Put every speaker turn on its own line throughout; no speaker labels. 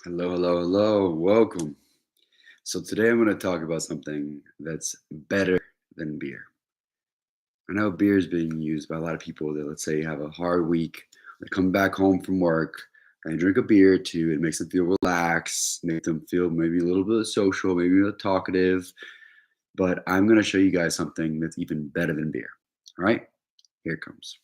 Hello, hello, hello. Welcome. So today I'm going to talk about something that's better than beer. I know beer is being used by a lot of people that, let's say, have a hard week, they come back home from work and drink a beer or two. It makes them feel relaxed, make them feel maybe a little bit social, maybe a little talkative. But I'm going to show you guys something that's even better than beer. All right, here it comes.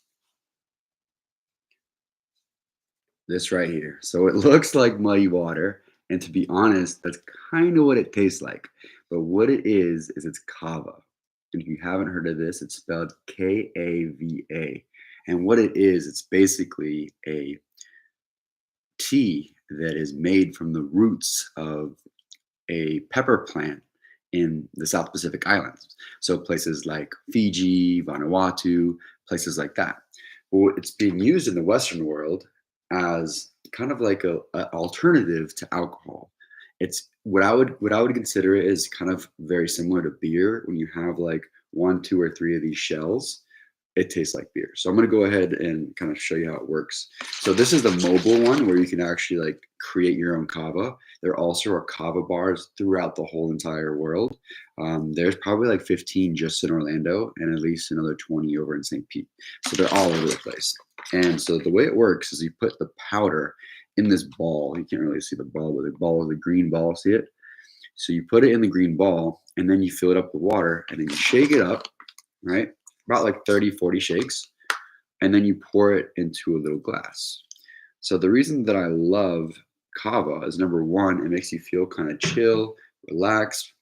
This right here. So it looks like muddy water, and to be honest, that's kind of what it tastes like. But what it is it's kava. And if you haven't heard of this, it's spelled Kava. And what it is, it's basically a tea that is made from the roots of a pepper plant in the South Pacific Islands. So places like Fiji, Vanuatu, places like that. Well, it's being used in the Western world as kind of like a alternative to alcohol. It's what I would consider it is kind of very similar to beer. When you have like one, two, or three of these shells, it tastes like beer. So I'm going to go ahead and kind of show you how it works. So this is the mobile one where you can actually like create your own kava. There also are kava bars throughout the whole entire world. There's probably like 15 just in Orlando and at least another 20 over in St. Pete. So they're all over the place. And so the way it works is you put the powder in this ball. You can't really see the ball, but the ball is a green ball. See it? So you put it in the green ball and then you fill it up with water and then you shake it up, right? About like 30, 40 shakes. And then you pour it into a little glass. So the reason that I love kava is number one, it makes you feel kind of chill, relaxed.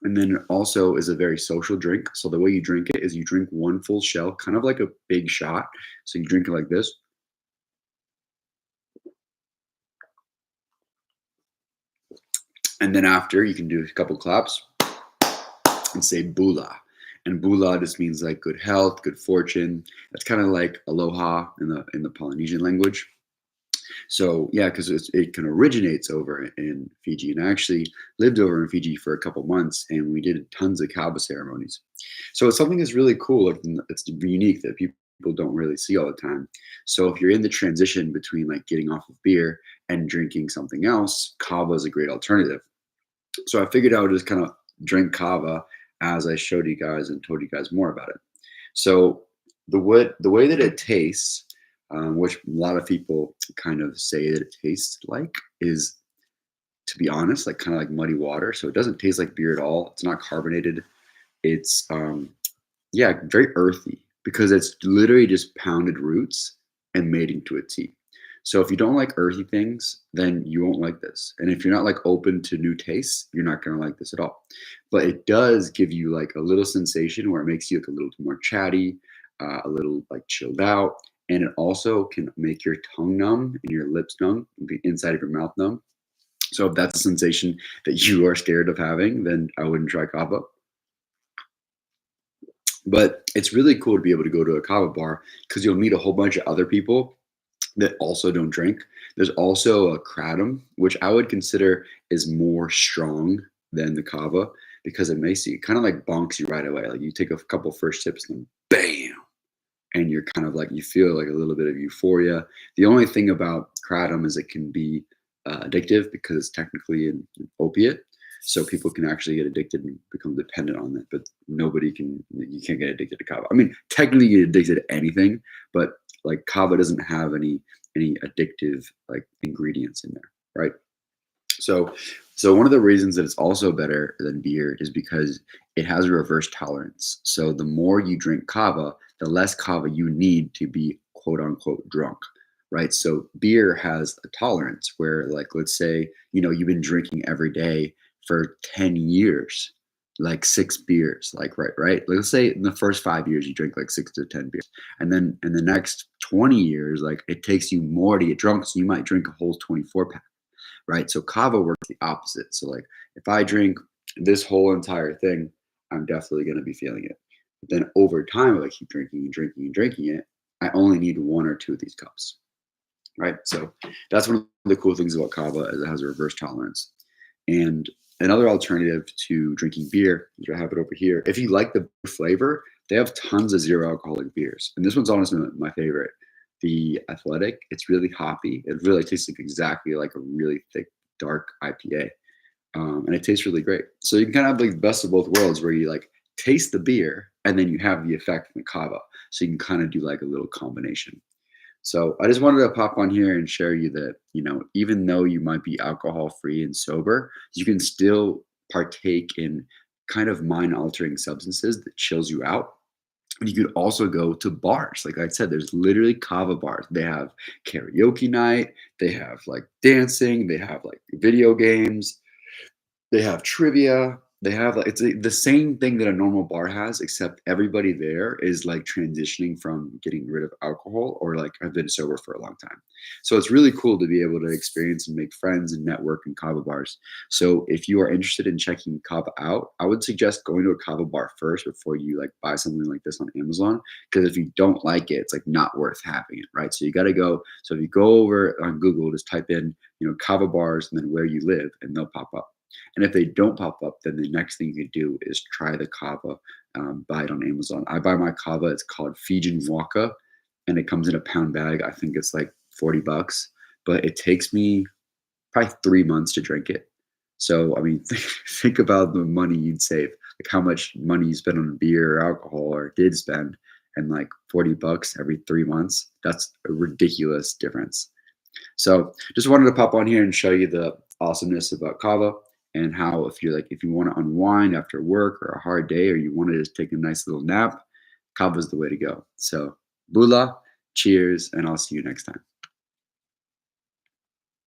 And then it also is a very social drink. So the way you drink it is you drink one full shell, kind of like a big shot. So you drink it like this. And then after, you can do a couple claps and say bula. And bula just means like good health, good fortune. That's kind of like aloha in the Polynesian language. So yeah, because it can originates over in Fiji, and I actually lived over in Fiji for a couple months, and we did tons of kava ceremonies. So it's something that's really cool. It's unique that people don't really see all the time. So if you're in the transition between like getting off of beer and drinking something else, kava is a great alternative. So I figured I would just kind of drink kava as I showed you guys and told you guys more about it. So the way that it tastes, which a lot of people kind of say that it tastes like, is to be honest, like kind of like muddy water. So it doesn't taste like beer at all. It's not carbonated. It's yeah, very earthy because it's literally just pounded roots and made into a tea. So if you don't like earthy things, then you won't like this. And if you're not like open to new tastes, you're not gonna like this at all. But it does give you like a little sensation where it makes you like a little more chatty, a little like chilled out, and it also can make your tongue numb and your lips numb, the inside of your mouth numb. So if that's a sensation that you are scared of having, then I wouldn't try kava. But it's really cool to be able to go to a kava bar because you'll meet a whole bunch of other people that also don't drink. There's also a kratom, which I would consider is more strong than the kava because it makes you kind of like bonks you right away. Like you take a couple first sips and then bam, and you're kind of like you feel like a little bit of euphoria. The only thing about kratom is it can be addictive because it's technically an opiate, so people can actually get addicted and become dependent on it. But nobody can. You can't get addicted to kava. I mean, technically, you get addicted to anything, but like kava doesn't have any addictive like ingredients in there, right? So, so one of the reasons that it's also better than beer is because it has a reverse tolerance. So the more you drink kava, the less kava you need to be quote unquote drunk, right? So beer has a tolerance where, like, let's say, you've been drinking every day for 10 years, like six beers, like, right? Let's say in the first 5 years, you drink like 6 to 10 beers. And then in the next 20 years, like it takes you more to get drunk. So you might drink a whole 24 pack, right? So kava works the opposite. So like if I drink this whole entire thing, I'm definitely going to be feeling it. But then over time, if I keep drinking and drinking and drinking it, I only need one or two of these cups, right? So that's one of the cool things about kava is it has a reverse tolerance. And another alternative to drinking beer, which I have it over here. If you like the flavor, they have tons of zero alcoholic beers, and this one's honestly my favorite. The Athletic, it's really hoppy. It really tastes like exactly like a really thick dark IPA. And it tastes really great. So you can kind of have like the best of both worlds where you like taste the beer and then you have the effect from the kava. So you can kind of do like a little combination. So I just wanted to pop on here and share you that, even though you might be alcohol free and sober, you can still partake in kind of mind altering substances that chills you out. And you could also go to bars. Like I said, there's literally kava bars. They have karaoke night, they have like dancing, they have like video games, they have trivia. They have like the same thing that a normal bar has, except everybody there is like transitioning from getting rid of alcohol or like have been sober for a long time. So it's really cool to be able to experience and make friends and network in kava bars. So if you are interested in checking kava out, I would suggest going to a kava bar first before you like buy something like this on Amazon. Because if you don't like it, it's like not worth having it, right? So you got to go. So if you go over on Google, just type in, kava bars and then where you live, and they'll pop up. And if they don't pop up, then the next thing you could do is try the kava, buy it on Amazon. I buy my kava. It's called Fijian Waka, and it comes in a pound bag. I think it's like 40 bucks, but it takes me probably 3 months to drink it. So, I mean, think about the money you'd save, like how much money you spend on beer or alcohol or did spend, and like 40 bucks every 3 months. That's a ridiculous difference. So just wanted to pop on here and show you the awesomeness about kava and how if you want to unwind after work or a hard day or you want to just take a nice little nap, kava is the way to go. So bula, cheers, and I'll see you next time.